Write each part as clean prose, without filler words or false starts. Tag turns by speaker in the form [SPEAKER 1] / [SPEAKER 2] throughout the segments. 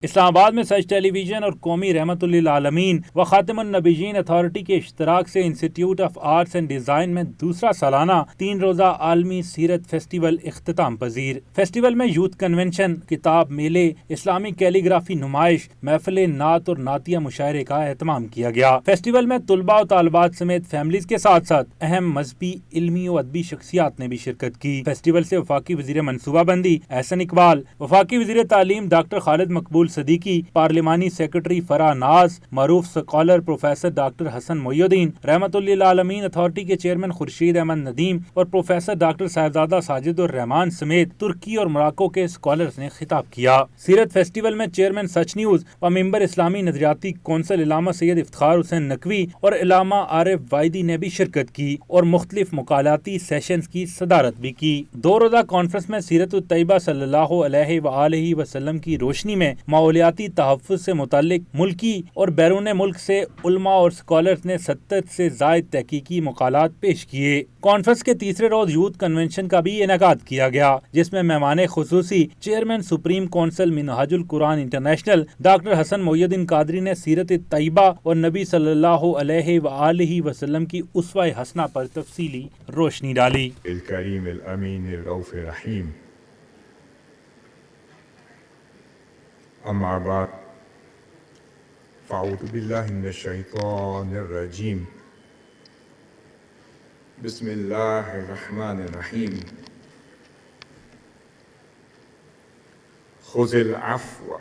[SPEAKER 1] اسلام آباد میں سچ ٹیلی ویژن اور قومی رحمت للعالمین و خاتم النبیین اتھارٹی کے اشتراک سے institute of arts and design میں دوسرا سالانہ 3 روزہ عالمی سیرت فیسٹیول اختتام پذیر۔ فیسٹیول میں یوتھ کنونشن، کتاب میلے، اسلامی کیلیگرافی نمائش، محفل نعت اور نعتیہ مشاعرے کا اہتمام کیا گیا۔ فیسٹیول میں طلباء و طالبات سمیت فیملیز کے ساتھ ساتھ اہم مذہبی، علمی و ادبی شخصیات نے بھی شرکت کی۔ فیسٹیول سے وفاقی وزیر منصوبہ بندی احسن اقبال، وفاقی وزیر تعلیم ڈاکٹر خالد مقبول صدیقی، پارلیمانی سیکرٹری فرح ناز، معروف اسکالر پروفیسر ڈاکٹر حسن محی الدین، رحمت للعالمین اتھارٹی کے چیئرمین خورشید احمد ندیم اور پروفیسر ڈاکٹر صاحبزادہ ساجد الرحمان سمیت ترکی اور موراکو کے اسکالرز نے خطاب کیا۔ سیرت فیسٹیول میں چیئرمین سچ نیوز و ممبر اسلامی نظریاتی کونسل علامہ سید افتخار حسین نقوی اور علامہ عارف وائدی نے بھی شرکت کی اور مختلف مقالاتی سیشنز کی صدارت بھی کی۔ 2 روزہ کانفرنس میں سیرت الطیبہ صلی اللہ علیہ وآلہ وسلم کی روشنی میں ماحولیاتی تحفظ سے متعلق ملکی اور بیرون ملک سے علماء اور اسکالرز نے 70 سے زائد تحقیقی مقالات پیش کیے۔ کانفرنس کے تیسرے روز یوتھ کنونشن کا بھی انعقاد کیا گیا، جس میں مہمان خصوصی چیئرمین سپریم کونسل منہاج القرآن انٹرنیشنل ڈاکٹر حسن محی الدین قادری نے سیرت طیبہ اور نبی صلی اللہ علیہ وآلہ وسلم کی اسوہ حسنہ پر تفصیلی روشنی ڈالی۔
[SPEAKER 2] الکریم الامین الرؤوف الرحیم، اما بعد فاعوذ باللہ من الشیطان الرجیم، بسم اللہ الرحمن الرحیم، خذ العفو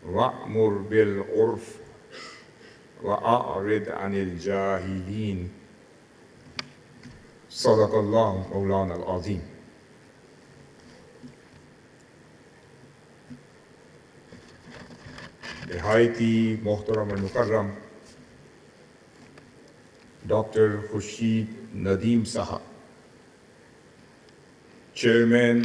[SPEAKER 2] وأمر بالعرف وأعرض عن الجاہلین، صدق اللہ مولانا العظیم۔ نہایتی محترم و مکرم ڈاکٹر خورشید ندیم صاحب، چیئرمین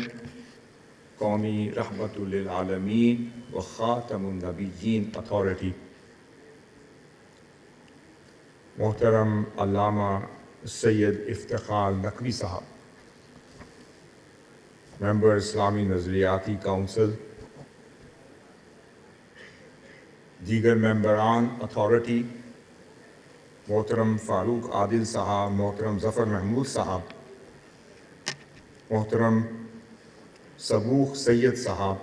[SPEAKER 2] قومی رحمت للعالمین و خاتم النبیین اتھارٹی، محترم علامہ سید افتخار نقوی صاحب، ممبر اسلامی نظریاتی کونسل، دیگر ممبران اتھارٹی، محترم فاروق عادل صاحب، محترم ظفر محمود صاحب، محترم صبوح سید صاحب،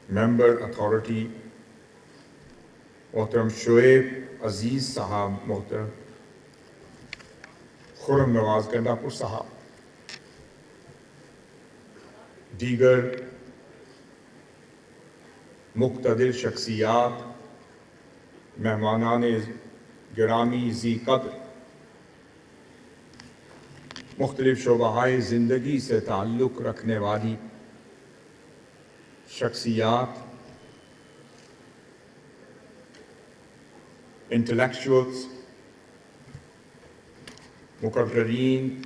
[SPEAKER 2] ممبر اتھارٹی، محترم شعیب عزیز صاحب، محترم خرم نواز گنڈاپور صاحب، دیگر مقتدر شخصیات، مہمانان گرامی ذی قدر، مختلف شعبۂ زندگی سے تعلق رکھنے والی شخصیات، انٹلیکچوئلز، مقررین،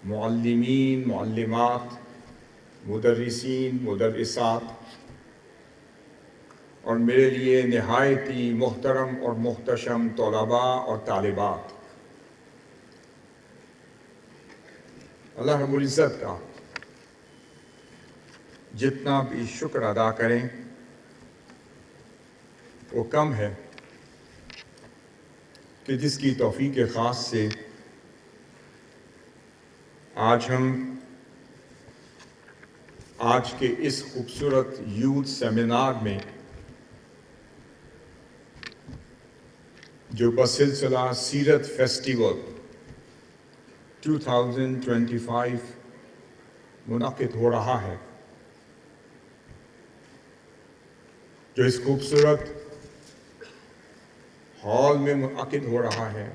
[SPEAKER 2] معلمین، معلمات، مدرسین، مدرسات، اور میرے لیے نہایتی محترم اور محتشم طلباء اور طالبات، اللہ رب العزت کا جتنا بھی شکر ادا کریں وہ کم ہے کہ جس کی توفیق خاص سے آج ہم آج کے اس خوبصورت یوتھ سیمینار میں جو بسلسلہ سیرت فیسٹیول 2025 منعقد ہو رہا ہے، جو اس خوبصورت ہال میں منعقد ہو رہا ہے،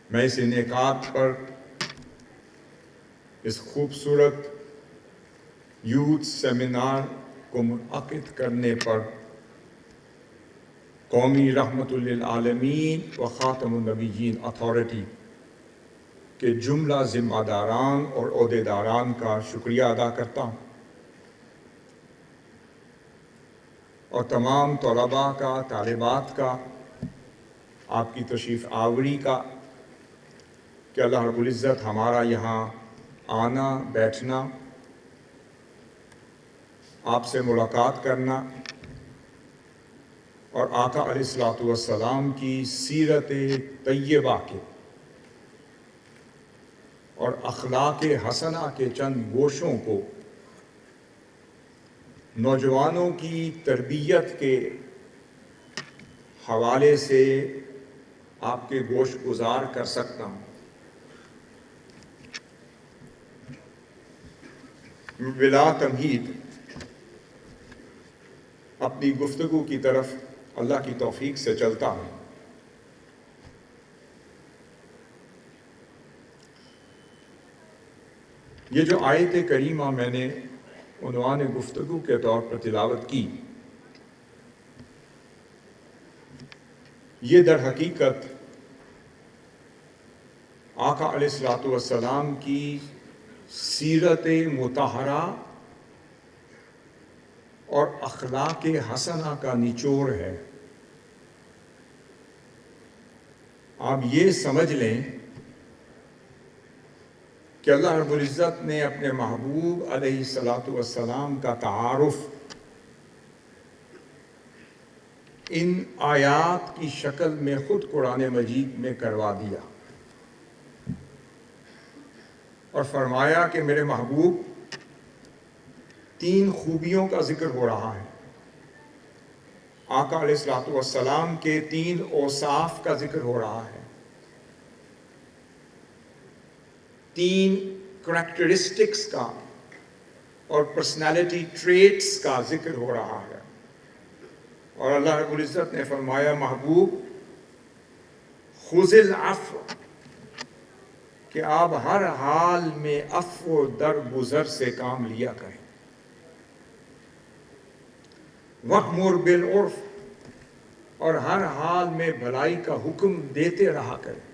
[SPEAKER 2] میں اس انعقاد پر، اس خوبصورت یوتھ سیمینار کو منعقد کرنے پر قومی رحمت للعالمین و خاتم النبیین اتھارٹی کے جملہ ذمہ داران اور عہدیداران کا شکریہ ادا کرتا ہوں، اور تمام طلباء کا، طالبات کا، آپ کی تشریف آوری کا، کہ اللہ رب العزت ہمارا یہاں آنا بیٹھنا، آپ سے ملاقات کرنا اور آقا علیہ الصلوۃ والسلام کی سیرت طیبہ کے اور اخلاق حسنہ کے چند گوشوں کو نوجوانوں کی تربیت کے حوالے سے آپ کے گوش گزار کر سکتا ہوں۔ بلا تمہید اپنی گفتگو کی طرف اللہ کی توفیق سے چلتا ہوں۔ یہ جو آیت کریمہ میں نے عنوان گفتگو کے طور پر تلاوت کی، یہ در حقیقت آقا علیہ الصلوۃ والسلام کی سیرت مطہرہ اور اخلاق حسنہ کا نچوڑ ہے۔ آپ یہ سمجھ لیں کہ اللہ رب العزت نے اپنے محبوب علیہ الصلوۃ والسلام کا تعارف ان آیات کی شکل میں خود قرآن مجید میں کروا دیا اور فرمایا کہ میرے محبوب 3 خوبیوں کا ذکر ہو رہا ہے، آقا علیہ الصلوۃ والسلام کے 3 اوصاف کا ذکر ہو رہا ہے، 3 کریکٹرسٹکس کا اور پرسنالٹی ٹریٹس کا ذکر ہو رہا ہے، اور اللہ رب العزت نے فرمایا محبوب خذ العفو، کہ آپ ہر حال میں عفو درگزر سے کام لیا کریں، وَأْمُرْ بِالْعُرْفِ، اور ہر حال میں بھلائی کا حکم دیتے رہا کریں،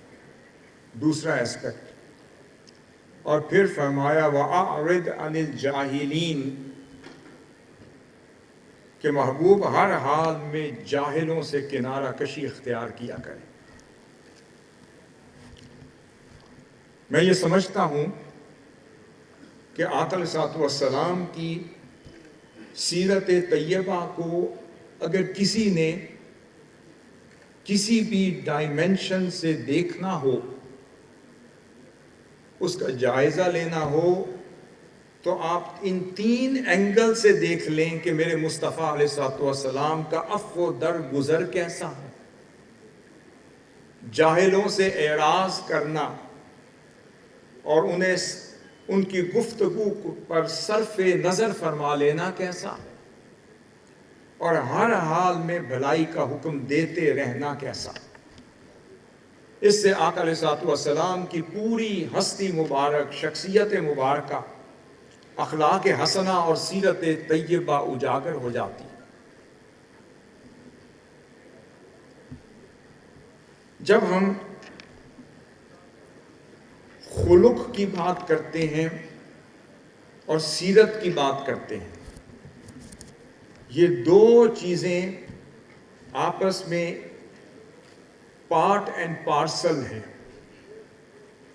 [SPEAKER 2] دوسرا ایسپیکٹ۔ اور پھر فرمایا وَأَعْرِضْ عَنِ الْجَاهِلِينَ، کہ محبوب ہر حال میں جاہلوں سے کنارہ کشی اختیار کیا کریں۔ میں یہ سمجھتا ہوں کہ آقا علیہ الصلوۃ والسلام کی سیرت طیبہ کو اگر کسی نے کسی بھی ڈائمنشن سے دیکھنا ہو، اس کا جائزہ لینا ہو، تو آپ ان 3 اینگل سے دیکھ لیں کہ میرے مصطفیٰ علیہ الصلوۃ والسلام کا عفو درگزر کیسا ہے، جاہلوں سے اعراض کرنا اور انہیں ان کی گفتگو پر صرف نظر فرما لینا کیسا، اور ہر حال میں بھلائی کا حکم دیتے رہنا کیسا۔ اس سے آقا علیہ الصلوۃ والسلام کی پوری ہستی مبارک، شخصیت مبارکہ، اخلاق حسنہ اور سیرت طیبہ اجاگر ہو جاتی۔ جب ہم خلق کی بات کرتے ہیں اور سیرت کی بات کرتے ہیں، یہ 2 چیزیں آپس میں پارٹ اینڈ پارسل ہیں۔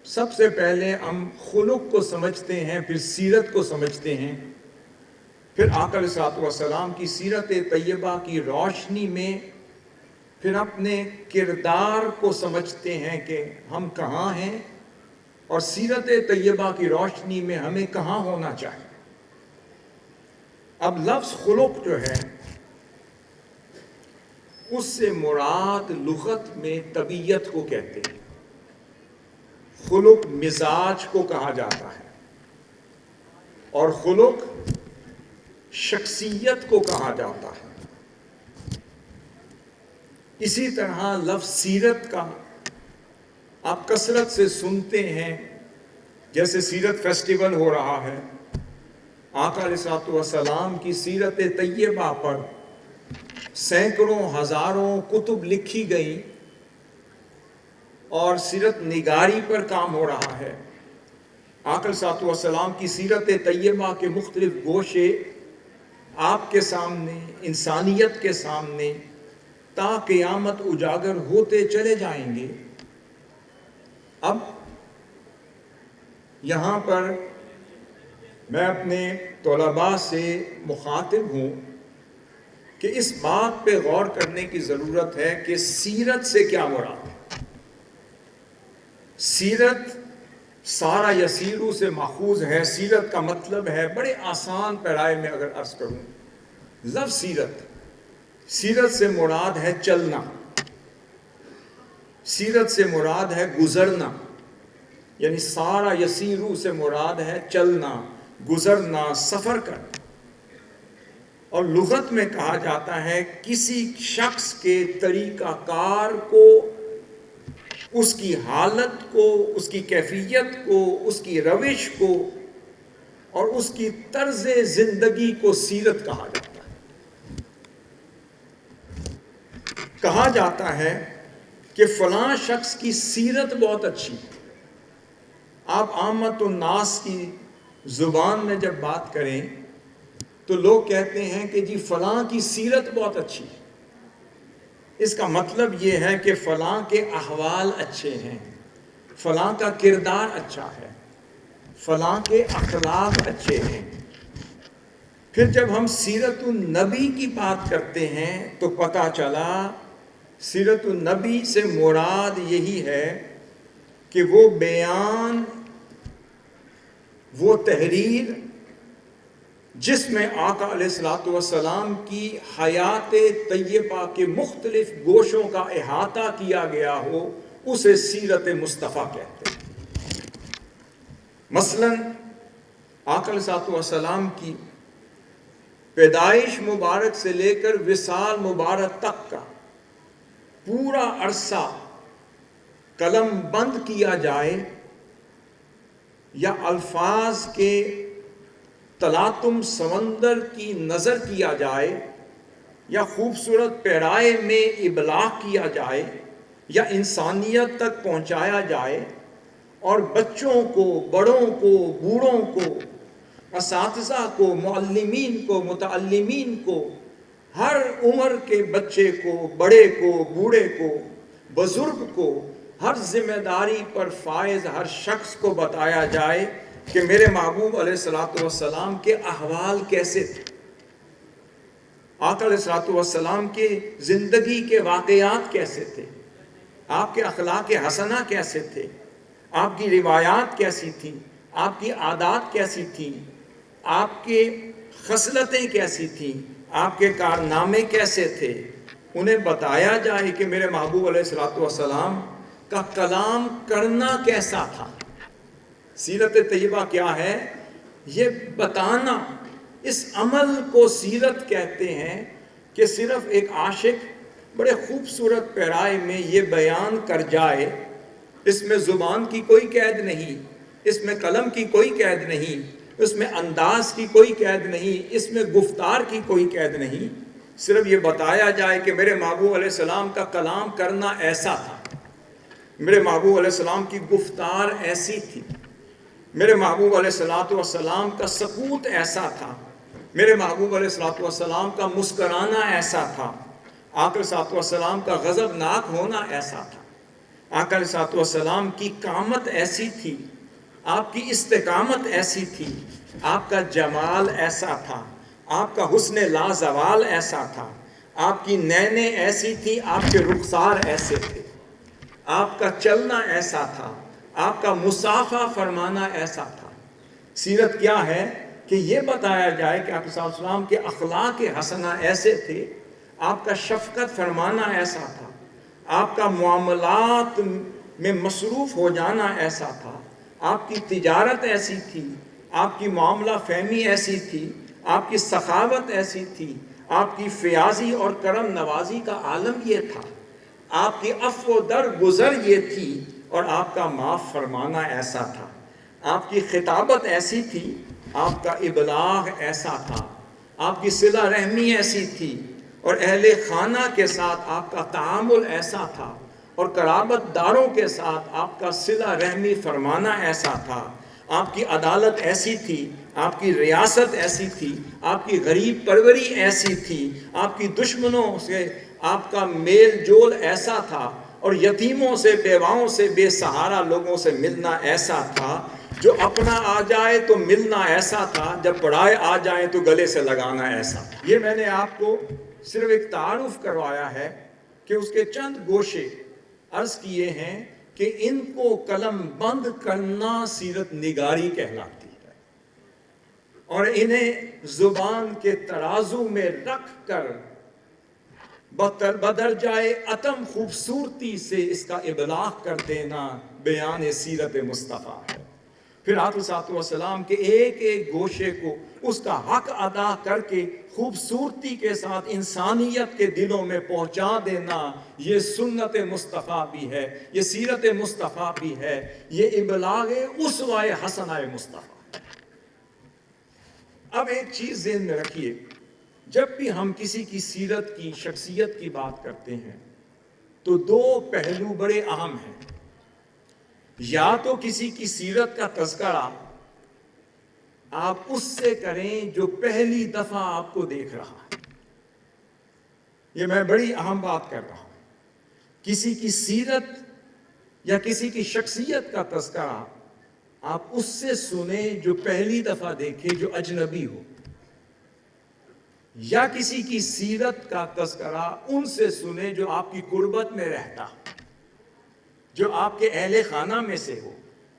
[SPEAKER 2] سب سے پہلے ہم خلق کو سمجھتے ہیں، پھر سیرت کو سمجھتے ہیں، پھر آقا علیہ الصلوۃ والسلام کی سیرت طیبہ کی روشنی میں پھر اپنے کردار کو سمجھتے ہیں کہ ہم کہاں ہیں، اور سیرت طیبہ کی روشنی میں ہمیں کہاں ہونا چاہیے۔ اب لفظ خلق جو ہے، اس سے مراد لغت میں طبیعت کو کہتے ہیں۔ خلق مزاج کو کہا جاتا ہے، اور خلق شخصیت کو کہا جاتا ہے۔ اسی طرح لفظ سیرت کا آپ کثرت سے سنتے ہیں، جیسے سیرت فیسٹیول ہو رہا ہے، آقا علیہ الصلوۃ والسلام کی سیرت طیبہ پر سینکڑوں ہزاروں کتب لکھی گئی اور سیرت نگاری پر کام ہو رہا ہے۔ آقا علیہ الصلوۃ والسلام کی سیرت طیبہ کے مختلف گوشے آپ کے سامنے، انسانیت کے سامنے تا قیامت اجاگر ہوتے چلے جائیں گے۔ اب یہاں پر میں اپنے طلباء سے مخاطب ہوں کہ اس بات پہ غور کرنے کی ضرورت ہے کہ سیرت سے کیا مراد ہے۔ سیرت سارا یسیرو سے ماخوذ ہے۔ سیرت کا مطلب ہے، بڑے آسان پیرائے میں اگر عرض کروں، لفظ سیرت سے مراد ہے چلنا، سیرت سے مراد ہے گزرنا، یعنی سارا یسیرو سے مراد ہے چلنا، گزرنا، سفر کرنا۔ اور لغت میں کہا جاتا ہے کسی شخص کے طریقہ کار کو، اس کی حالت کو، اس کی کیفیت کو، اس کی روش کو اور اس کی طرز زندگی کو سیرت کہا جاتا ہے۔ کہا جاتا ہے کہ فلاں شخص کی سیرت بہت اچھی ہے۔ آپ عامت الناس کی زبان میں جب بات کریں تو لوگ کہتے ہیں کہ جی فلاں کی سیرت بہت اچھی ہے۔ اس کا مطلب یہ ہے کہ فلاں کے احوال اچھے ہیں، فلاں کا کردار اچھا ہے، فلاں کے اخلاق اچھے ہیں۔ پھر جب ہم سیرت النبی کی بات کرتے ہیں تو پتہ چلا سیرت النبی سے مراد یہی ہے کہ وہ بیان، وہ تحریر جس میں آقا علیہ السلام کی حیات طیبہ کے مختلف گوشوں کا احاطہ کیا گیا ہو، اسے سیرت مصطفیٰ کہتے ہیں۔ مثلاً آقا علیہ السلام کی پیدائش مبارک سے لے کر وصال مبارک تک کا پورا عرصہ قلم بند کیا جائے یا الفاظ کے تلاطم سمندر کی نظر کیا جائے یا خوبصورت پیرائے میں ابلاغ کیا جائے یا انسانیت تک پہنچایا جائے اور بچوں کو، بڑوں کو، بوڑھوں کو، اساتذہ کو، معلمین کو، متعلمین کو، ہر عمر کے بچے کو، بڑے کو، بوڑھے کو، بزرگ کو، ہر ذمہ داری پر فائز ہر شخص کو بتایا جائے کہ میرے محبوب علیہ السلام کے احوال کیسے تھے، آقا علیہ السلام کے زندگی کے واقعات کیسے تھے، آپ کے اخلاق حسنہ کیسے تھے، آپ کی روایات کیسی تھیں، آپ کی عادات کیسی تھیں، آپ کے خصلتیں کیسی تھیں، آپ کے کارنامے کیسے تھے، انہیں بتایا جائے کہ میرے محبوب علیہ السلام کا کلام کرنا کیسا تھا۔ سیرت طیبہ کیا ہے؟ یہ بتانا، اس عمل کو سیرت کہتے ہیں کہ صرف ایک عاشق بڑے خوبصورت پیرائے میں یہ بیان کر جائے، اس میں زبان کی کوئی قید نہیں، اس میں قلم کی کوئی قید نہیں، اس میں انداز کی کوئی قید نہیں، اس میں گفتار کی کوئی قید نہیں، صرف یہ بتایا جائے کہ میرے محبوب علیہ السلام کا کلام کرنا ایسا تھا، میرے محبوب علیہ السلام کی گفتار ایسی تھی، میرے محبوب علیہ السلام کا سکوت ایسا تھا، میرے محبوب علیہ السلام کا مسکرانا ایسا تھا، آقا علیہ السلام کا غضبناک ہونا ایسا تھا، آقا علیہ السلام کی قامت ایسی تھی، آپ کی استقامت ایسی تھی، آپ کا جمال ایسا تھا، آپ کا حسن لازوال ایسا تھا، آپ کی نینیں ایسی تھی، آپ کے رخسار ایسے تھے، آپ کا چلنا ایسا تھا، آپ کا مصافحہ فرمانا ایسا تھا۔ سیرت کیا ہے کہ یہ بتایا جائے کہ آپ صلی اللہ علیہ وسلم کے اخلاق حسنہ ایسے تھے، آپ کا شفقت فرمانا ایسا تھا، آپ کا معاملات میں مصروف ہو جانا ایسا تھا، آپ کی تجارت ایسی تھی، آپ کی معاملہ فہمی ایسی تھی، آپ کی سخاوت ایسی تھی، آپ کی فیاضی اور کرم نوازی کا عالم یہ تھا، آپ کی عفو و درگزر یہ تھی اور آپ کا معاف فرمانا ایسا تھا، آپ کی خطابت ایسی تھی، آپ کا ابلاغ ایسا تھا، آپ کی صلہ رحمی ایسی تھی اور اہل خانہ کے ساتھ آپ کا تعامل ایسا تھا اور قرابت داروں کے ساتھ آپ کا صلہ رحمی فرمانا ایسا تھا، آپ کی عدالت ایسی تھی، آپ کی ریاست ایسی تھی، آپ کی غریب پروری ایسی تھی، آپ کی دشمنوں سے آپ کا میل جول ایسا تھا، اور یتیموں سے، بیواؤں سے، بے سہارا لوگوں سے ملنا ایسا تھا، جو اپنا آ جائے تو ملنا ایسا تھا، جب پرائے آ جائیں تو گلے سے لگانا ایسا تھا۔ یہ میں نے آپ کو صرف ایک تعارف کروایا ہے کہ اس کے چند گوشے عرض کیے ہیں کہ ان کو قلم بند کرنا سیرت نگاری کہلاتی ہے، اور انہیں زبان کے ترازو میں رکھ کر بدرجائے اتم خوبصورتی سے اس کا ابلاغ کر دینا بیان سیرت مصطفیٰ ہے۔ پھر آقا صلی اللہ علیہ وسلم کے ایک ایک گوشے کو اس کا حق ادا کر کے خوبصورتی کے ساتھ انسانیت کے دلوں میں پہنچا دینا، یہ سنت مصطفیٰ بھی ہے، یہ سیرت مصطفیٰ بھی ہے، یہ ابلاغ اسوہ حسنہ مصطفیٰ۔ اب ایک چیز ذہن میں رکھیے، جب بھی ہم کسی کی سیرت کی، شخصیت کی بات کرتے ہیں تو دو پہلو بڑے اہم ہیں۔ یا تو کسی کی سیرت کا تذکرہ آپ اس سے کریں جو پہلی دفعہ آپ کو دیکھ رہا ہے، یہ میں بڑی اہم بات کر رہا ہوں۔ کسی کی سیرت یا کسی کی شخصیت کا تذکرہ آپ اس سے سنیں جو پہلی دفعہ دیکھے، جو اجنبی ہو، یا کسی کی سیرت کا تذکرہ ان سے سنیں جو آپ کی قربت میں رہتا، جو آپ کے اہل خانہ میں سے ہو،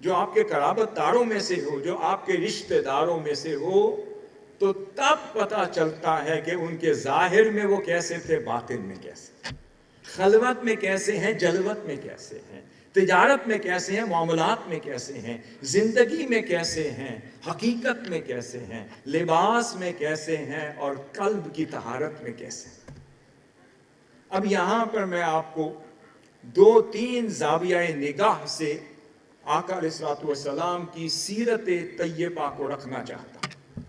[SPEAKER 2] جو آپ کے قرابت داروں میں سے ہو، جو آپ کے رشتہ داروں میں سے ہو، تو تب پتہ چلتا ہے کہ ان کے ظاہر میں وہ کیسے تھے، باطن میں کیسے، خلوت میں کیسے ہیں، جلوت میں کیسے ہیں، تجارت میں کیسے ہیں، معاملات میں کیسے ہیں، زندگی میں کیسے ہیں، حقیقت میں کیسے ہیں، لباس میں کیسے ہیں، اور قلب کی طہارت میں کیسے ہیں۔ اب یہاں پر میں آپ کو دو تین زاویہ نگاہ سے آقا علیہ الصلوۃ والسلام کی سیرت طیبہ کو رکھنا چاہتا ہوں۔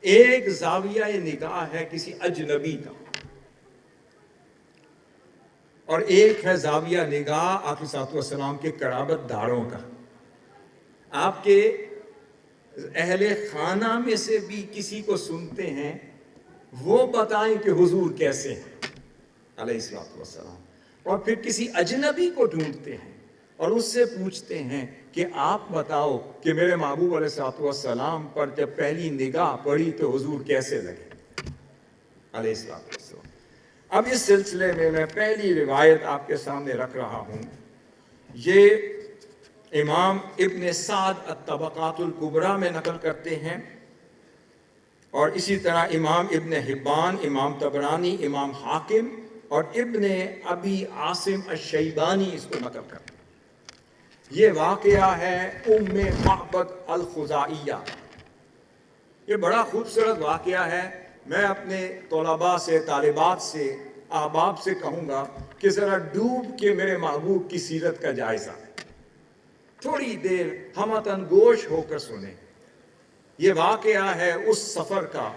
[SPEAKER 2] ایک زاویہ نگاہ ہے کسی اجنبی کا، اور ایک ہے زاویہ نگاہ آقا علیہ الصلوۃ والسلام کے قرابت داروں کا۔ آپ کے اہل خانہ میں سے بھی کسی کو سنتے ہیں، وہ بتائیں کہ حضور کیسے ہیں علیہ الصلوۃ والسلام، اور پھر کسی اجنبی کو ڈھونڈتے ہیں اور اس سے پوچھتے ہیں کہ آپ بتاؤ کہ میرے محبوب علیہ الصلوۃ والسلام پر جب پہلی نگاہ پڑی تو حضور کیسے لگے علیہ الصلوۃ والسلام۔ اب اس سلسلے میں میں پہلی روایت آپ کے سامنے رکھ رہا ہوں۔ یہ امام ابن سعد الطبقات الکبریٰ میں نقل کرتے ہیں، اور اسی طرح امام ابن حبان، امام طبرانی، امام حاکم اور ابن ابی عاصم الشیبانی اس کو نقل کرتے ہیں۔ یہ واقعہ ہے ام معبد الخزاعیہ۔ یہ بڑا خوبصورت واقعہ ہے۔ میں اپنے طلباء سے، طالبات سے، احباب سے کہوں گا کہ ذرا ڈوب کے میرے محبوب کی سیرت کا جائزہ تھوڑی دیر ہمتن گوش ہو کر سنیں۔ یہ واقعہ ہے اس سفر کا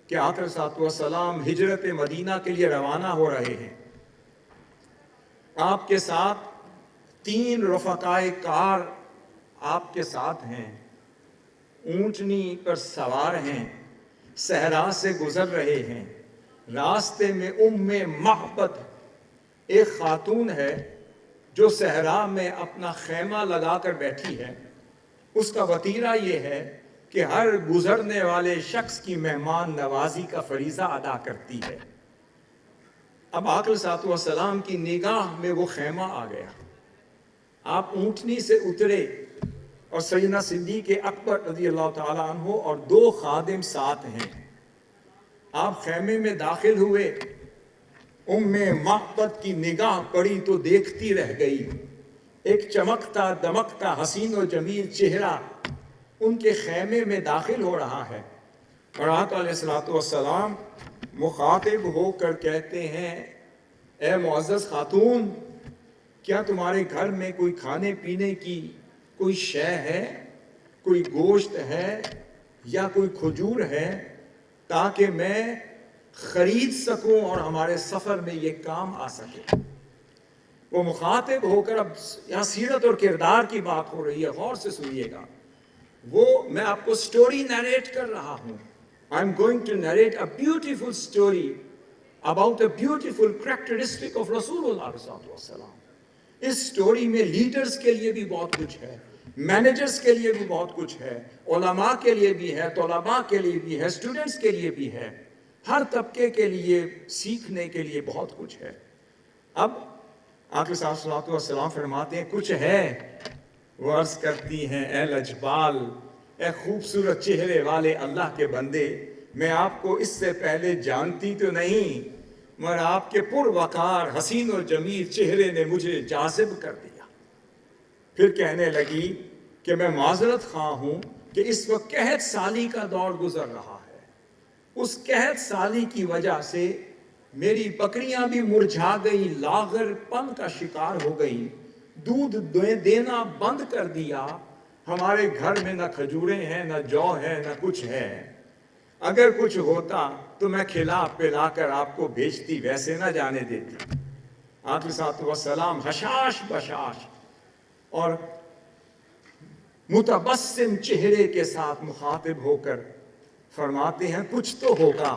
[SPEAKER 2] کہ آقا علیہ الصلوۃ والسلام ہجرت مدینہ کے لیے روانہ ہو رہے ہیں۔ آپ کے ساتھ 3 رفقائے کار آپ کے ساتھ ہیں، اونٹنی پر سوار ہیں، صحرا سے گزر رہے ہیں۔ راستے میں ام معبد ایک خاتون ہے جو صحرا میں اپنا خیمہ لگا کر بیٹھی ہے۔ اس کا وتیرہ یہ ہے کہ ہر گزرنے والے شخص کی مہمان نوازی کا فریضہ ادا کرتی ہے۔ اب آقا علیہ الصلوۃ والسلام کی نگاہ میں وہ خیمہ آ گیا۔ آپ اونٹنی سے اترے اور سیدنا صدیق اکبر رضی اللہ تعالیٰ عنہ اور 2 خادم ساتھ ہیں۔ آپ خیمے میں داخل ہوئے، ام معبد کی نگاہ پڑی تو دیکھتی رہ گئی۔ ایک چمکتا دمکتا حسین و جمیل چہرہ ان کے خیمے میں داخل ہو رہا ہے، اور آقا علیہ الصلوۃ والسلام مخاطب ہو کر کہتے ہیں، اے معزز خاتون، کیا تمہارے گھر میں کوئی کھانے پینے کی کوئی شے ہے، کوئی گوشت ہے یا کوئی کھجور ہے، تاکہ میں خرید سکوں اور ہمارے سفر میں یہ کام آ سکے۔ وہ مخاطب ہو کر، اب یہاں سیرت اور کردار کی بات ہو رہی ہے، غور سے سنیے گا۔ وہ میں آپ کو سٹوری نیریٹ کر رہا ہوں۔ I am going to narrate a beautiful story about a beautiful characteristic of Rasulullah sallallahu alaihi wasallam. Us story میں لیڈرز کے لیے بھی بہت کچھ ہے، مینیجرز کے لیے بھی بہت کچھ ہے، علماء کے لیے بھی ہے، طلباء کے لیے بھی ہے، اسٹوڈنٹس کے لیے بھی ہے، ہر طبقے کے لیے سیکھنے کے لیے بہت کچھ ہے۔ اب آقا صلی اللہ علیہ وسلم فرماتے ہیں کچھ ہے، وہ عرض کرتی ہیں اے لجبال، اے خوبصورت چہرے والے اللہ کے بندے، میں آپ کو اس سے پہلے جانتی تو نہیں، مگر آپ کے پروقار حسین و جمیل چہرے نے مجھے جاذب کر دیا۔ پھر کہنے لگی کہ میں معذرت خواہ ہوں کہ اس وقت قحط سالی کا دور گزر رہا ہے، اس قحط سالی کی وجہ سے میری بکریاں بھی مرجھا گئی، لاغر پن کا شکار ہو گئی، دودھ دینا بند کر دیا، ہمارے گھر میں نہ کھجوریں ہیں، نہ جو ہے، نہ کچھ ہے، اگر کچھ ہوتا تو میں کھلا پلا کر آپ کو بھیجتی، ویسے نہ جانے دیتی۔ آقا صلی اللہ علیہ وسلم حشاش بشاش اور متبسم چہرے کے ساتھ مخاطب ہو کر فرماتے ہیں کچھ تو ہوگا۔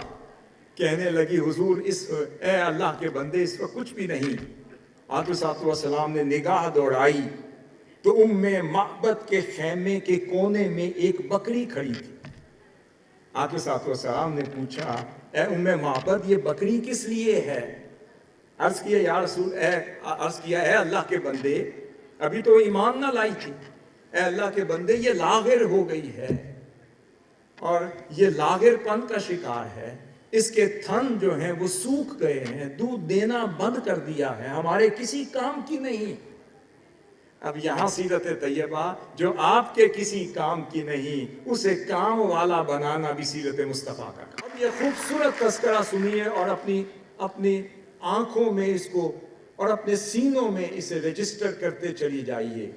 [SPEAKER 2] کہنے لگی حضور اے اللہ کے بندے اس وقت کچھ بھی نہیں۔ آقا صلی اللہ علیہ وسلم نے نگاہ دوڑائی تو معبد کے خیمے کے کونے میں ایک بکری کھڑی تھی۔ آقا صلی اللہ علیہ وسلم نے پوچھا اے معبد یہ بکری کس لیے ہے؟ عرض کیا اے اللہ کے بندے، ابھی تو ایمان نہ لائی تھی، اے اللہ کے بندے یہ لاغر ہو گئی ہے اور یہ لاغر پن کا شکار ہے، اس کے تھن جو ہیں وہ سوکھ گئے ہیں، دودھ دینا بند کر دیا ہے، ہمارے کسی کام کی نہیں۔ اب یہاں سیرت طیبہ جو آپ کے کسی کام کی نہیں، اسے کام والا بنانا بھی سیرت مصطفیٰ کا کام۔ اب یہ خوبصورت تذکرہ سنیے اور اپنی آنکھوں میں اس کو اور اپنے سینوں میں اسے رجسٹر کرتے چلی جائیے۔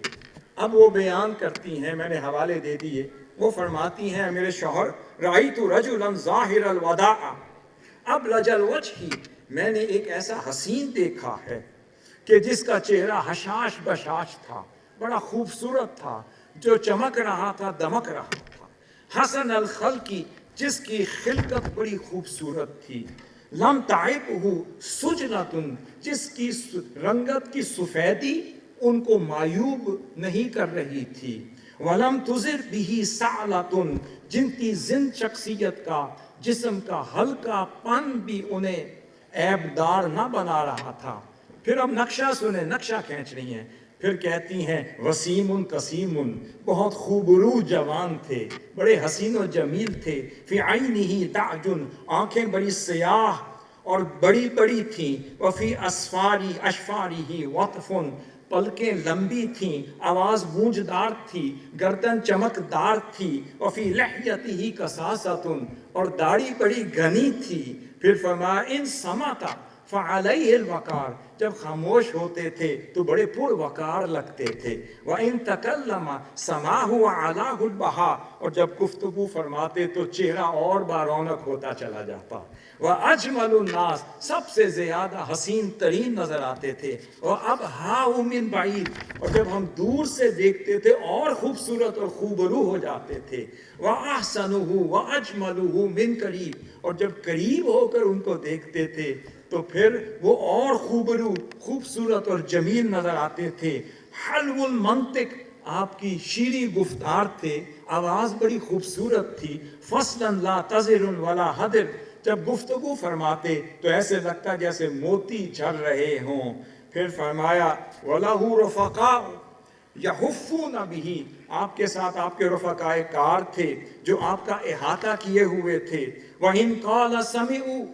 [SPEAKER 2] اب وہ بیان کرتی ہیں، میں نے حوالے دے دیے، وہ فرماتی ہیں میرے شوہر رأیت رجلا ظاہر الوداع ابلج الوجہ، میں نے ایک ایسا حسین دیکھا ہے کہ جس کا چہرہ حشاش بشاش تھا، بڑا خوبصورت تھا، جو چمک رہا تھا، دمک رہا تھا، حسن الخلقی، جس کی خلقت بڑی خوبصورت تھی، لم تعبہ سجنۃ، جس کی رنگت کی سفیدی ان کو معیوب نہیں کر رہی تھی، ولم تزر بہ سعلۃ، جن کی زند شخصیت کا، جسم کا ہلکا پن بھی انہیں عیبدار نہ بنا رہا تھا۔ پھر اب نقشہ سنیں، نقشہ کھینچ رہی ہیں، پھر کہتی ہیں وسیم قسیم، بہت خوبرو جوان تھے، بڑے حسین و جمیل تھے، فی عینہ دعج، آنکھیں بڑی سیاہ اور بڑی بڑی تھیں، وفی اشفارہ وطف، پلکیں لمبی تھیں، آواز گونجدار تھی، گردن چمکدار تھی، وفی لحیتہ کثاثۃ، اور داڑھی بڑی گھنی تھی۔ پھر فرمایا ان سمعت فعلیہ الوقار، جب خاموش ہوتے تھے تو بڑے پر وقار لگتے تھے، وَإِن تَكَلَّمَ سَمَاهُ وَعَلَاهُ الْبَهَا، اور جب گفتگو فرماتے تو چہرہ اور بارونق ہوتا چلا جاتا، وَأَجْمَلُ النَّاسِ، سب سے زیادہ حسین ترین نظر آتے تھے، وَأَبْهَاهُ مِن بَعِيدٍ، اور جب ہم دور سے دیکھتے تھے اور خوبصورت اور خوبرو ہو جاتے تھے، وَأَحْسَنُهُ وَأَجْمَلُهُ مِن قَرِيبٍ، اور جب قریب ہو کر ان کو دیکھتے تھے تو پھر وہ اور خوبصورت اور جمیل نظر آتے تھے۔ حلو المنطق، آپ کی شیریں گفتار تھے، آواز بڑی خوبصورت تھی۔ فصلا لا تزر ولا حدر، جب گفتگو فرماتے تو ایسے لگتا جیسے موتی جھر رہے ہوں۔ پھر فرمایا وَلَهُ رُفَقَاءُ يَحُفُّونَ بِهِ، آپ کے ساتھ آپ کے رفقائے کار تھے جو آپ کا احاطہ کیے ہوئے تھے۔ وَإِن قَالَ سَمِعُوا،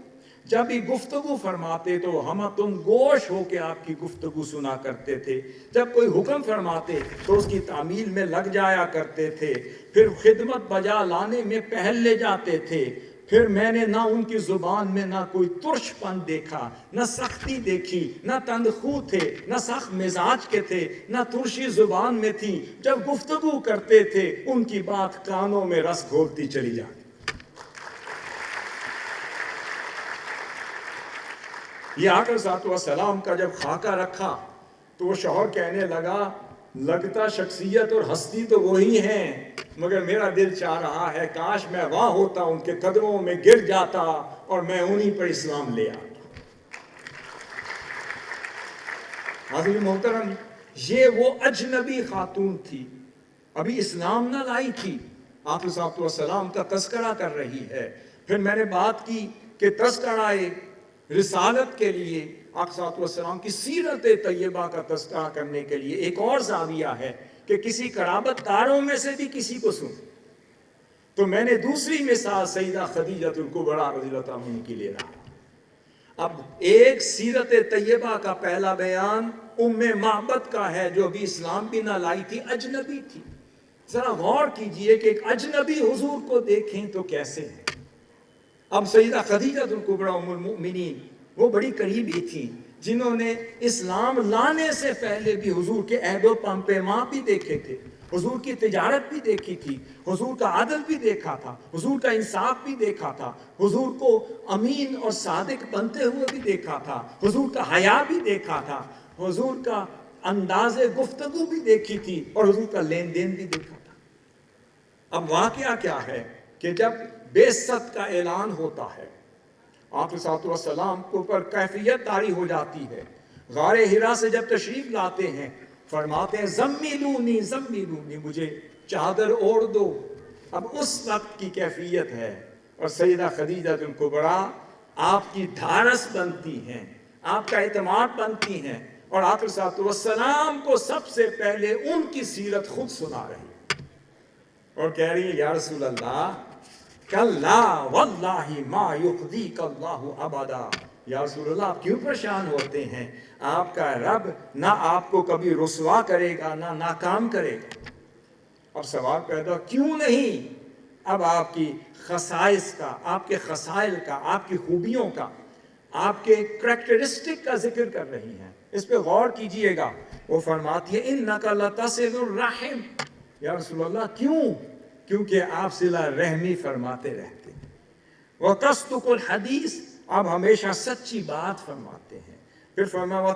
[SPEAKER 2] جب ہی گفتگو فرماتے تو ہم تم گوش ہو کے آپ کی گفتگو سنا کرتے تھے، جب کوئی حکم فرماتے تو اس کی تعمیل میں لگ جایا کرتے تھے، پھر خدمت بجا لانے میں پہل لے جاتے تھے۔ پھر میں نے نہ ان کی زبان میں نہ کوئی ترش پن دیکھا، نہ سختی دیکھی، نہ تندخو تھے، نہ سخت مزاج کے تھے، نہ ترشی زبان میں تھی۔ جب گفتگو کرتے تھے ان کی بات کانوں میں رس گھولتی چلی جاتی۔ یہ آقا صلی اللہ علیہ وسلم کا جب خاکہ رکھا تو وہ شوہر کہنے لگا لگتا شخصیت اور ہستی تو وہی ہیں، مگر میرا دل چاہ رہا ہے کاش میں وہاں ہوتا، ان کے قدموں میں گر جاتا اور میں انہی پر اسلام لے آتا۔ حاضرین محترم، یہ وہ اجنبی خاتون تھی، ابھی اسلام نہ لائی تھی، آپ صاحب والسلام کا تذکرہ کر رہی ہے۔ پھر میں نے بات کی کہ تذکرہ رسالت کے لیے آپ صاحب والسلام کی سیرت طیبہ کا تذکرہ کرنے کے لیے ایک اور زاویہ ہے کہ کسی قرابت داروں میں سے بھی کسی کو سن۔ تو میں نے دوسری مثال سیدہ خدیجہ الکبریٰ رضی اللہ عنہ کی لے رہا۔ اب ایک سیرت طیبہ کا پہلا بیان ام معبد کا ہے، جو بھی اسلام بھی نہ لائی تھی، اجنبی تھی۔ ذرا غور کیجئے کہ ایک اجنبی حضور کو دیکھیں تو کیسے ہے۔ اب سیدہ خدیجہ الکبریٰ ام المؤمنین وہ بڑی قریبی تھی، جنہوں نے اسلام لانے سے پہلے بھی حضور کے عہد و پیمان بھی دیکھے تھے، حضور کی تجارت بھی دیکھی تھی، حضور کا عدل بھی دیکھا تھا، حضور کا انصاف بھی دیکھا تھا، حضور کو امین اور صادق بنتے ہوئے بھی دیکھا تھا، حضور کا حیا بھی دیکھا تھا، حضور کا انداز گفتگو بھی دیکھی تھی، اور حضور کا لین دین بھی دیکھا تھا۔ اب واقعہ کیا ہے کہ جب بعثت کا اعلان ہوتا ہے، آپ صلی اللہ علیہ وسلم کو پر کیفیت طاری ہو جاتی ہے، غار حرا سے جب تشریف لاتے ہیں فرماتے ہیں زمیلونی زمیلونی، مجھے چادر اوڑھ دو۔ اب اس وقت کی کیفیت ہے، اور سیدہ خدیجہ الکبریٰ آپ کی دھارس بنتی ہیں، آپ کا اعتماد بنتی ہیں، اور آپ صلی اللہ علیہ وسلم کو سب سے پہلے ان کی سیرت خود سنا رہی اور کہہ رہی ہے یا رسول اللہ کلا واللہ ما یخزیک اللہ ابدا، یا رسول اللہ آپ کیوں پریشان ہوتے ہیں؟ آپ کا رب نہ آپ کو کبھی رسوا کرے گا نہ ناکام کرے گا۔ اب سوال پیدا کیوں نہیں؟ اب آپ کی خصائص کا، آپ کے خصائل کا، آپ کی خوبیوں کا، آپ کے کریکٹرسٹک کا ذکر کر رہی ہیں۔ اس پہ غور کیجئے گا، وہ فرماتی ہے انک لتصل الرحم، یا رسول اللہ کیوں؟ کیونکہ آپ صلہ رحمی فرماتے رہتے ہیں۔ وتصدق الحدیث، آپ ہمیشہ سچی بات فرماتے ہیں۔ پھر فرمایا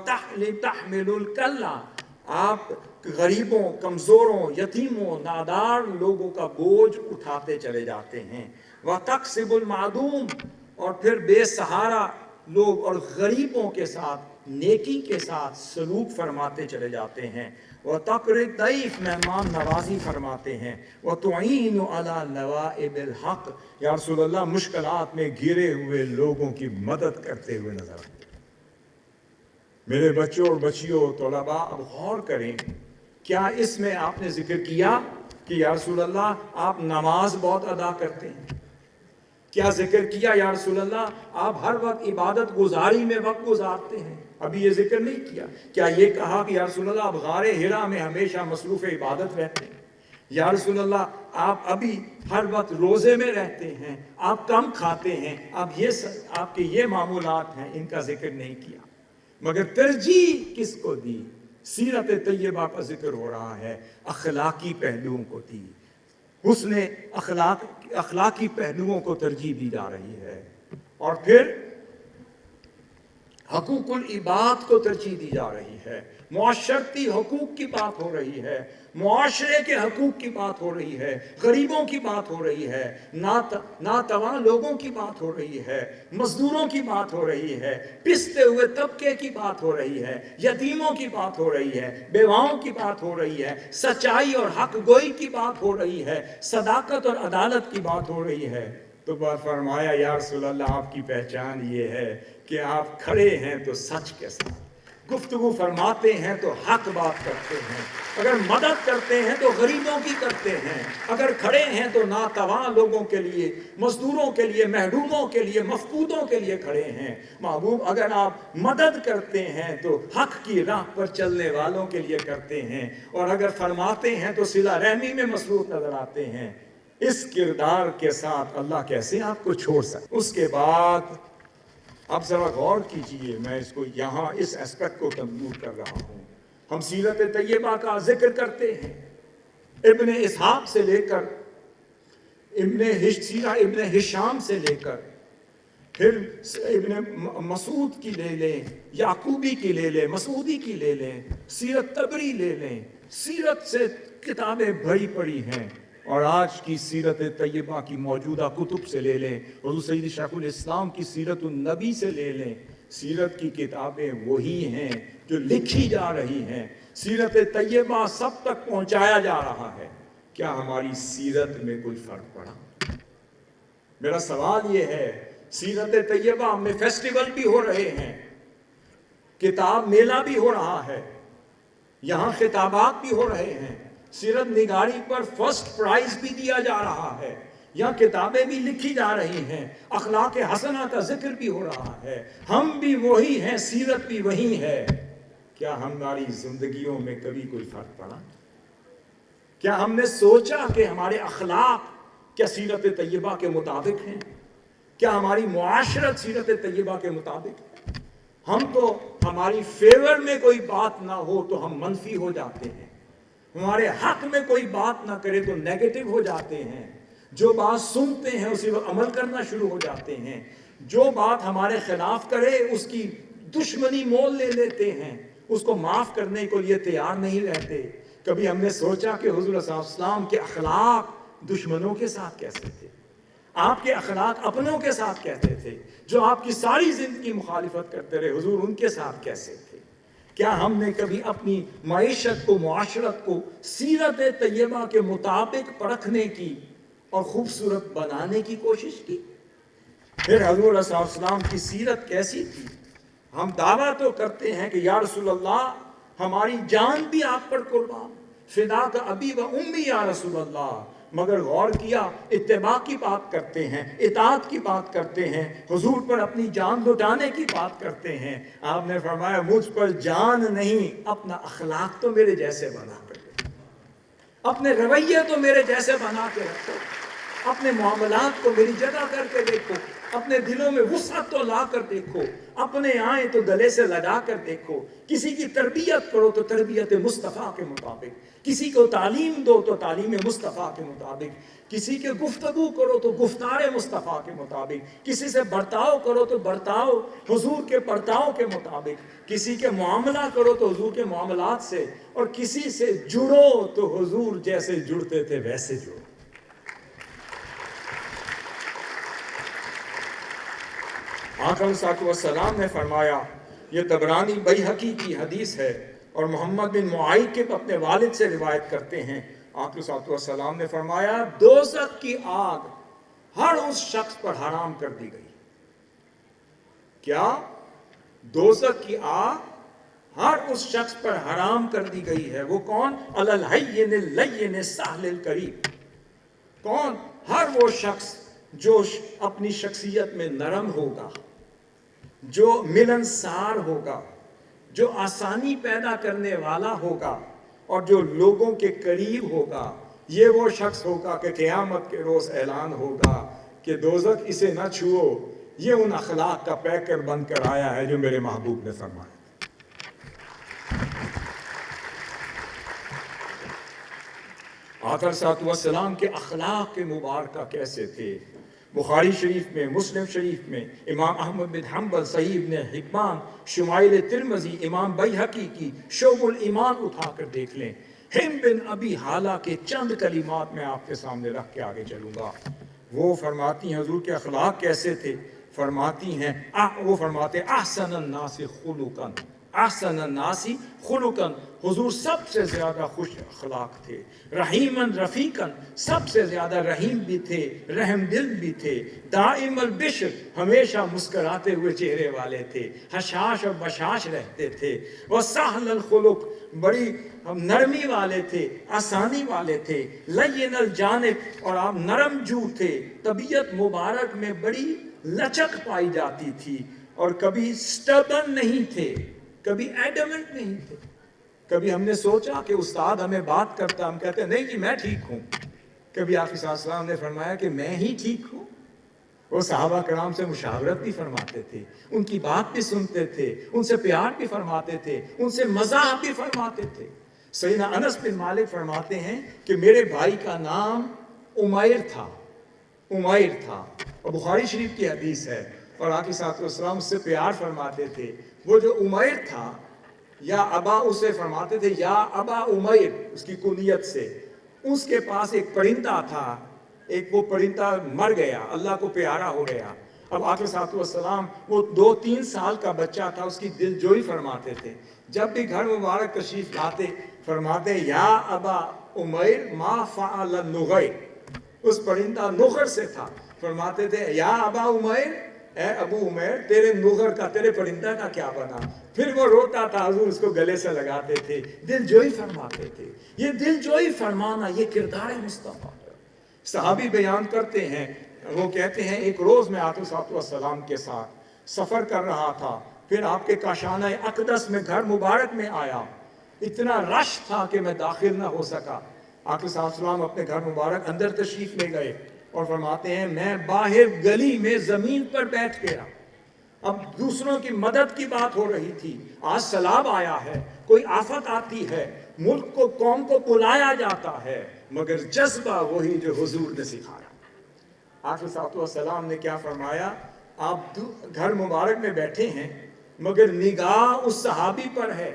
[SPEAKER 2] تحمل الکلہ، آپ غریبوں، کمزوروں، یتیموں، نادار لوگوں کا بوجھ اٹھاتے چلے جاتے ہیں۔ وتکسب المعدوم، اور پھر بے سہارا لوگ اور غریبوں کے ساتھ نیکی کے ساتھ سلوک فرماتے چلے جاتے ہیں۔ وتقر الضیف، مہمان نوازی فرماتے ہیں۔ وتعین علی نوائب الحق، یا رسول اللہ مشکلات میں گھرے ہوئے لوگوں کی مدد کرتے ہوئے نظر آتے ہیں۔ میرے بچوں اور بچیوں، طلباء، اب غور کریں، کیا اس میں آپ نے ذکر کیا کہ یا رسول اللہ آپ نماز بہت ادا کرتے ہیں؟ کیا ذکر کیا یا رسول اللہ آپ ہر وقت عبادت گزاری میں وقت گزارتے ہیں؟ ابھی یہ ذکر نہیں کیا۔ کیا یہ کہا کہ یا رسول اللہ آپ غار حرا میں ہمیشہ مصروف عبادت رہتے ہیں؟ یا رسول اللہ آپ ابھی ہر وقت روزے میں رہتے ہیں، آپ کم کھاتے ہیں، آپ کے یہ معمولات ہیں، ان کا ذکر نہیں کیا۔ مگر ترجیح کس کو دی؟ سیرت طیبہ کا ذکر ہو رہا ہے، اخلاقی پہلوؤں کو دی، حسن اخلاقی پہلوؤں کو ترجیح دی جا رہی ہے، اور پھر حقوق العباد کو ترجیح دی جا رہی ہے، معاشرتی حقوق کی بات ہو رہی ہے، معاشرے کے حقوق کی بات ہو رہی ہے، غریبوں کی بات ہو رہی ہے، ناتواں لوگوں کی بات ہو رہی ہے، مزدوروں کی بات ہو رہی ہے، پستے ہوئے طبقے کی بات ہو رہی ہے، یتیموں کی بات ہو رہی ہے، بیواؤں کی بات ہو رہی ہے، سچائی اور حق گوئی کی بات ہو رہی ہے، صداقت اور عدالت کی بات ہو رہی ہے۔ تو فرمایا یا رسول اللہ آپ کی پہچان یہ ہے کہ آپ کھڑے ہیں تو سچ کے ساتھ، گفتگو فرماتے ہیں تو حق بات کرتے ہیں، اگر مدد کرتے ہیں تو غریبوں کی کرتے ہیں، اگر کھڑے ہیں تو ناتواں لوگوں کے لیے، مزدوروں کے لیے، محروموں کے لیے، مفقودوں کے لیے کھڑے ہیں۔ محبوب اگر آپ مدد کرتے ہیں تو حق کی راہ پر چلنے والوں کے لیے کرتے ہیں، اور اگر فرماتے ہیں تو صلہ رحمی میں مصروف نظر آتے ہیں۔ اس کردار کے ساتھ اللہ کیسے آپ کو چھوڑ سکتے؟ اس کے بعد اب ذرا غور کیجئے، میں اس کو یہاں اس اسپیکٹ کو کنکلوڈ کر رہا ہوں۔ ہم سیرت طیبہ کا ذکر کرتے ہیں، ابن اسحاق سے لے کر ابن ہشام سے لے کر، پھر ابن مسعود کی لے لیں، یعقوبی کی لے لیں، مسعودی کی لے لیں، سیرت تبری لے لیں، سیرت سے کتابیں بھری پڑی ہیں، اور آج کی سیرت طیبہ کی موجودہ کتب سے لے لیں، حضور سید شیخ الاسلام کی سیرت النبی سے لے لیں، سیرت کی کتابیں وہی ہیں جو لکھی جا رہی ہیں، سیرت طیبہ سب تک پہنچایا جا رہا ہے۔ کیا ہماری سیرت میں کوئی فرق پڑا؟ میرا سوال یہ ہے، سیرت طیبہ میں فیسٹیول بھی ہو رہے ہیں، کتاب میلہ بھی ہو رہا ہے، یہاں خطابات بھی ہو رہے ہیں، سیرت نگاری پر فرسٹ پرائز بھی دیا جا رہا ہے، یہاں کتابیں بھی لکھی جا رہی ہیں، اخلاق حسنہ کا ذکر بھی ہو رہا ہے، ہم بھی وہی ہیں، سیرت بھی وہی ہے۔ کیا ہماری زندگیوں میں کبھی کوئی فرق پڑا؟ کیا ہم نے سوچا کہ ہمارے اخلاق کیا سیرت طیبہ کے مطابق ہیں؟ کیا ہماری معاشرت سیرت طیبہ کے مطابق ہے؟ ہم تو ہماری فیور میں کوئی بات نہ ہو تو ہم منفی ہو جاتے ہیں، ہمارے حق میں کوئی بات نہ کرے تو نیگیٹو ہو جاتے ہیں، جو بات سنتے ہیں اسی پر عمل کرنا شروع ہو جاتے ہیں، جو بات ہمارے خلاف کرے اس کی دشمنی مول لے لیتے ہیں، اس کو معاف کرنے کو لیے تیار نہیں رہتے۔ کبھی ہم نے سوچا کہ حضور صلی اللہ علیہ وسلم کے اخلاق دشمنوں کے ساتھ کیسے تھے؟ آپ کے اخلاق اپنوں کے ساتھ کہتے تھے، جو آپ کی ساری زندگی مخالفت کرتے رہے، حضور ان کے ساتھ کیسے تھے؟ کیا ہم نے کبھی اپنی معیشت کو، معاشرت کو سیرت طیبہ کے مطابق پرکھنے کی اور خوبصورت بنانے کی کوشش کی؟ پھر حضور صلی اللہ علیہ وسلم کی سیرت کیسی تھی؟ ہم دعویٰ تو کرتے ہیں کہ یا رسول اللہ ہماری جان بھی آپ پر قربان، فدا کا ابی و امی یا رسول اللہ، مگر غور کیا اتباع کی بات کرتے ہیں، اطاعت کی بات کرتے ہیں، حضور پر اپنی جان لٹانے کی بات کرتے ہیں۔ آپ نے فرمایا مجھ پر جان نہیں، اپنا اخلاق تو میرے جیسے بنا کر رکھو، اپنے رویے تو میرے جیسے بنا کے رکھو، اپنے معاملات کو میری جگہ کر کے دیکھو، اپنے دلوں میں وسعت تو لا کر دیکھو، اپنے آئیں تو گلے سے لگا کر دیکھو، کسی کی تربیت کرو تو تربیت مصطفیٰ کے مطابق، کسی کو تعلیم دو تو تعلیم مصطفیٰ کے مطابق، کسی کے گفتگو کرو تو گفتار مصطفیٰ کے مطابق، کسی سے برتاؤ کرو تو برتاؤ حضور کے برتاؤ کے مطابق، کسی کے معاملہ کرو تو حضور کے معاملات سے، اور کسی سے جڑو تو حضور جیسے جڑتے تھے ویسے جڑو۔ آقا صلی اللہ علیہ وسلم نے فرمایا، یہ طبرانی بیہقی کی حدیث ہے اور محمد بن معیقب اپنے والد سے روایت کرتے ہیں، آقا صلی اللہ علیہ وسلم نے فرمایا دوزخ کی آگ ہر اس شخص پر حرام کر دی گئی۔ کیا؟ دوزخ کی آگ ہر اس شخص پر حرام کر دی گئی ہے۔ وہ کون؟ علی الہین اللین السہل القریب۔ کون؟ ہر وہ شخص جو اپنی شخصیت میں نرم ہوگا، جو ملنسار ہوگا، جو آسانی پیدا کرنے والا ہوگا، اور جو لوگوں کے قریب ہوگا، یہ وہ شخص ہوگا کہ قیامت کے روز اعلان ہوگا کہ دوزخ اسے نہ چھوؤ، یہ ان اخلاق کا پیکر بن کر آیا ہے جو میرے محبوب نے فرمایا۔ آقا صلی اللہ علیہ وسلم کے اخلاق کے مبارکہ کیسے تھے؟ بخاری شریف میں، مسلم شریف میں، امام احمد بن حنبل، صحیح ابن حبان، شمائل ترمذی، امام بیہقی کی شعب الایمان اٹھا کر دیکھ لیں۔ ہند بن ابی حالہ کے چند کلمات میں آپ کے سامنے رکھ کے آگے چلوں گا۔ وہ فرماتی ہیں حضور کے اخلاق کیسے تھے؟ فرماتی ہیں وہ فرماتے ہیں احسن الناس خلقاً، احسن الناس خلقاً، حضور سب سے زیادہ خوش اخلاق تھے، رحیماً رفیقاً، سب سے زیادہ رحیم بھی تھے، رحم دل بھی تھے، دائم البشر، ہمیشہ مسکراتے ہوئے چہرے والے تھے، حشاش اور بشاش رہتے تھے، وسہل الخلق، بڑی نرمی والے تھے، آسانی والے تھے، لین الجانب، اور آپ نرم جو تھے، طبیعت مبارک میں بڑی لچک پائی جاتی تھی، اور کبھی سٹبن نہیں تھے، کبھی ایڈمنٹ نہیں تھے۔ کبھی ہم نے سوچا کہ استاد ہمیں بات کرتا، ہم کہتے ہیں نہیں جی میں ٹھیک ہوں۔ کبھی آپ صلی اللہ علیہ وسلم نے فرمایا کہ میں ہی ٹھیک ہوں۔ وہ صحابہ کرام سے مشاورت بھی فرماتے تھے، ان کی بات بھی سنتے تھے، ان سے پیار بھی فرماتے تھے، ان سے مزاح بھی فرماتے تھے۔ سیدنا انس بن مالک فرماتے ہیں کہ میرے بھائی کا نام عمیر تھا، عمیر تھا، اور بخاری شریف کی حدیث ہے، اور آقا صلی اللہ علیہ وسلم اس سے پیار فرماتے تھے۔ وہ جو عمیر تھا، یا ابا اسے فرماتے تھے، یا ابا عمیر، اس کی کنیت سے۔ اس کے پاس ایک پرندہ تھا، ایک وہ پرندہ مر گیا، اللہ کو پیارا ہو گیا۔ اب آقا صلی اللہ علیہ وسلم وہ 2-3 سال کا بچہ تھا، اس کی دل جوئی فرماتے تھے. جب بھی گھر مبارک تشریف لاتے فرماتے یا ابا عمیر ما فعل النغیر، اس پرندہ نغر سے تھا. فرماتے تھے یا ابا عمیر، اے ابو عمیر تیرے نغر کا، تیرے پرندہ کا کیا بنا؟ پھر وہ روتا تھا، حضور اس کو گلے سے لگاتے تھے، دل جوئی فرماتے تھے. یہ دل جوئی فرمانا یہ کردار مصطفیٰ ہے. صحابی بیان کرتے ہیں، وہ کہتے ہیں ایک روز میں آقا صلی اللہ علیہ وسلم کے ساتھ سفر کر رہا تھا، پھر آپ کے کاشانہ اقدس میں گھر مبارک میں آیا، اتنا رش تھا کہ میں داخل نہ ہو سکا. آقا صلی اللہ علیہ وسلم اپنے گھر مبارک اندر تشریف لے گئے اور فرماتے ہیں میں باہر گلی میں زمین پر بیٹھ گیا. اب دوسروں کی مدد کی بات ہو رہی تھی، آج سیلاب آیا ہے، کوئی آفت آتی ہے، ملک کو قوم کو بلایا جاتا ہے، مگر جذبہ وہی جو حضور نے سکھایا. آقا صلی اللہ علیہ وسلم نے کیا فرمایا؟ آپ گھر مبارک میں بیٹھے ہیں مگر نگاہ اس صحابی پر ہے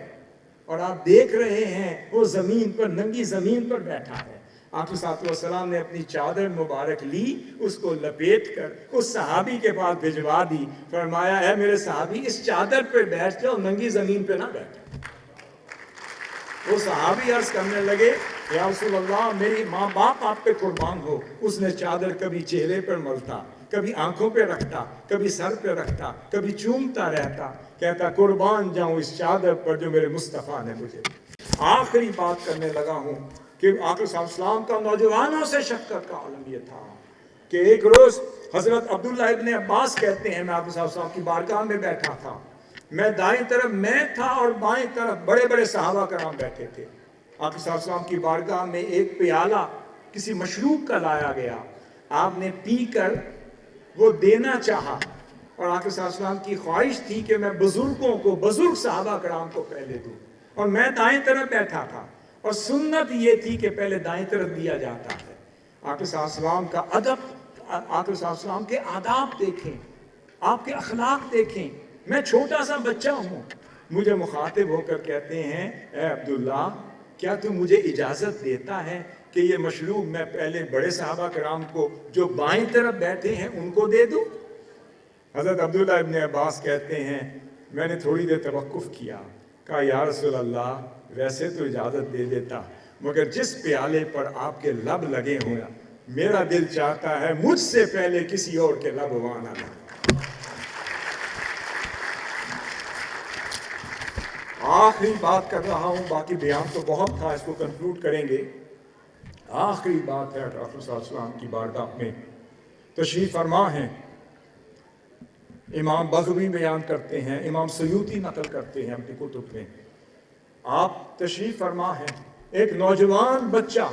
[SPEAKER 2] اور آپ دیکھ رہے ہیں وہ زمین پر، ننگی زمین پر بیٹھا ہے. آقا صلی اللہ علیہ وسلم نے اپنی چادر مبارک لی، اس کو لپیٹ کر اس صحابی کے پاس بھجوا دی. فرمایا اے میرے صحابی اس چادر پہ بیٹھ جاؤ، ننگی زمین پہ نہ بیٹھ. وہ صحابی عرض کرنے لگے یا رسول اللہ میری ماں باپ آپ پہ قربان ہو. اس نے چادر کبھی چہرے پر ملتا، کبھی آنکھوں پہ رکھتا، کبھی سر پہ رکھتا، کبھی چومتا رہتا، کہتا قربان جاؤں اس چادر پر جو میرے مصطفیٰ نے مجھے. آخری بات کرنے لگا ہوں کہ آقا صلی اللہ علیہ وسلم کا نوجوانوں سے شفقت کا عالم یہ تھا کہ ایک روز حضرت عبداللہ ابن عباس کہتے ہیں میں آقا صلی اللہ علیہ وسلم کی بارگاہ میں بیٹھا تھا، میں دائیں طرف میں تھا اور بائیں طرف بڑے بڑے صحابہ کرام بیٹھے تھے. آقا صلی اللہ علیہ وسلم کی بارگاہ میں ایک پیالہ کسی مشروب کا لایا گیا، آپ نے پی کر وہ دینا چاہا اور آقا صلی اللہ علیہ وسلم کی خواہش تھی کہ میں بزرگوں کو، بزرگ صحابہ کرام کو پہلے دوں، اور میں دائیں طرف بیٹھا تھا اور سنت یہ تھی کہ پہلے دائیں طرف دیا جاتا ہے. آقا صلی اللہ علیہ وسلم کا ادب، آقا صلی اللہ علیہ وسلم کے آداب دیکھیں، آپ کے اخلاق دیکھیں. میں چھوٹا سا بچہ ہوں، مجھے مخاطب ہو کر کہتے ہیں اے عبداللہ کیا تو مجھے اجازت دیتا ہے کہ یہ مشروب میں پہلے بڑے صحابہ کرام کو جو بائیں طرف بیٹھے ہیں ان کو دے دوں؟ حضرت عبداللہ ابن عباس کہتے ہیں میں نے تھوڑی دیر توقف کیا، کہا یا رسول اللہ ویسے تو اجازت دے دیتا، مگر جس پیالے پر آپ کے لب لگے ہوئے میرا دل چاہتا ہے مجھ سے پہلے کسی اور کے لب وہاں نہ لگے. آخری بات کر رہا ہوں، باقی بیان تو بہت تھا، اس کو کنکلوڈ کریں گے. آخری بات ہے رسول صلی اللہ علیہ وسلم کی بارگاہ میں تشریف فرما ہیں. امام بغوی بیان کرتے ہیں، امام سیوطی نقل کرتے ہیں اپنی کتب میں، آپ تشریف فرما ہیں، ایک نوجوان بچہ،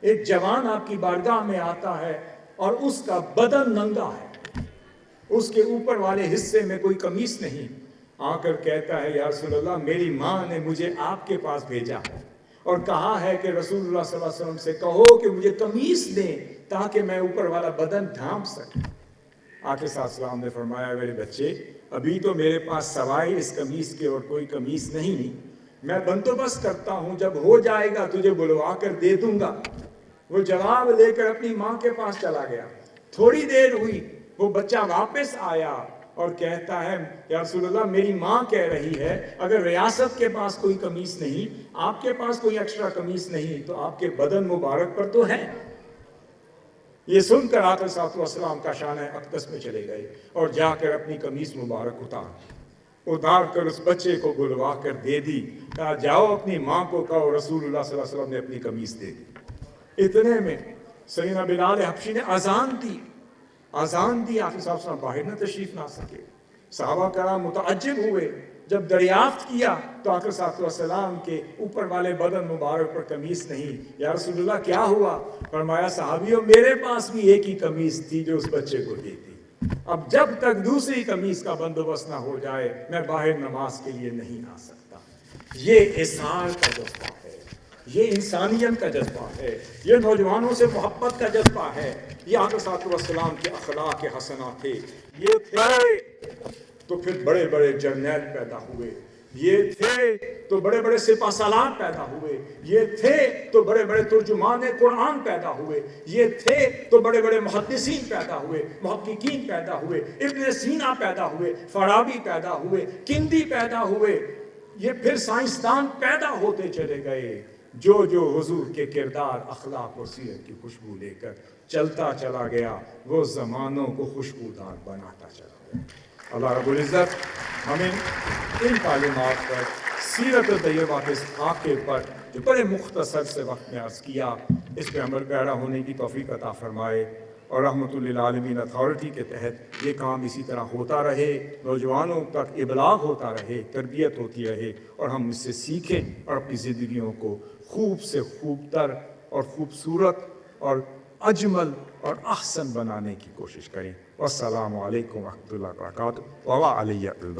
[SPEAKER 2] ایک جوان آپ کی بارگاہ میں آتا ہے اور اس کا بدن ننگا ہے، اس کے اوپر والے حصے میں کوئی قمیص نہیں. آ کر کہتا ہے یا رسول اللہ میری ماں نے مجھے آپ کے پاس بھیجا ہے اور کہا ہے کہ رسول اللہ صلی اللہ علیہ وسلم سے کہو کہ مجھے قمیص دیں تاکہ میں اوپر والا بدن ڈھانپ سکوں. آقا صلی اللہ علیہ وسلم نے فرمایا میرے بچے ابھی تو میرے پاس سوائے اس قمیص کے اور کوئی قمیص نہیں، میں بندوبست کرتا ہوں، جب ہو جائے گا تجھے بلوا کر دے دوں گا. وہ جواب لے کر اپنی ماں کے پاس چلا گیا. تھوڑی دیر ہوئی وہ بچہ واپس آیا اور کہتا ہے یا رسول اللہ میری ماں کہہ رہی ہے اگر ریاست کے پاس کوئی قمیص نہیں، آپ کے پاس کوئی ایکسٹرا قمیص نہیں تو آپ کے بدن مبارک پر تو ہے. یہ سن کر آقا صلی اللہ علیہ وسلم کا شانہ اقدس میں چلے گئے اور جا کر اپنی قمیص مبارک اتار کر اس بچے کو بلوا کر دے دی. کہا جاؤ اپنی ماں کو کہو رسول اللہ صلی اللہ علیہ وسلم نے اپنی قمیص دے دی. اتنے میں سیدنا بلال حبشی نے اذان دی. آقا صلی اللہ علیہ وسلم باہر نہ تشریف نہ سکے. صحابہ کرام متعجب ہوئے، جب دریافت کیا تو آقا صلی اللہ علیہ وسلم کے اوپر والے بدن مبارک پر قمیص نہیں. یا رسول اللہ کیا ہوا؟ فرمایا صحابیوں میرے پاس بھی ایک ہی قمیص تھی جو اس بچے کو دی تھی، اب جب تک دوسری قمیص کا بندوبست نہ ہو جائے میں باہر نماز کے لیے نہیں آ سکتا. یہ احسان کا جذبہ ہے، یہ انسانیت کا جذبہ ہے، یہ نوجوانوں سے محبت کا جذبہ ہے. یہ آقا صلی اللہ علیہ وسلم کے اخلاق حسنہ تھے. یہ تھے تو پھر بڑے بڑے جرنیل پیدا ہوئے، یہ تھے تو بڑے بڑے سپہ سالار پیدا ہوئے، یہ تھے تو بڑے بڑے ترجمان قرآن پیدا ہوئے، یہ تھے تو بڑے بڑے محدثین پیدا ہوئے، محققین پیدا ہوئے، ابن سینا پیدا ہوئے، فارابی پیدا ہوئے، کندی پیدا ہوئے، یہ پھر سائنسدان پیدا ہوتے چلے گئے، جو حضور کے کردار، اخلاق اور سیرت کی خوشبو لے کر چلتا چلا گیا، وہ زمانوں کو خوشبودار بناتا چلا گیا۔ اللہ رب العزت ہمیں ان تعلیمات پر، سیرت طیبہ کے خاکے پر جو بڑے مختصر سے وقت میں عرض کیا، اس پہ عمل پیرا ہونے کی توفیق عطا فرمائے، اور رحمت للعالمین اتھارٹی کے تحت یہ کام اسی طرح ہوتا رہے، نوجوانوں تک ابلاغ ہوتا رہے، تربیت ہوتی رہے، اور ہم اس سے سیکھیں اور اپنی زندگیوں کو خوب سے خوب تر اور خوبصورت اور اجمل اور احسن بنانے کی کوشش کریں۔ والسلام علیکم ورحمۃ اللہ وبرکاتہ۔ وعلیہ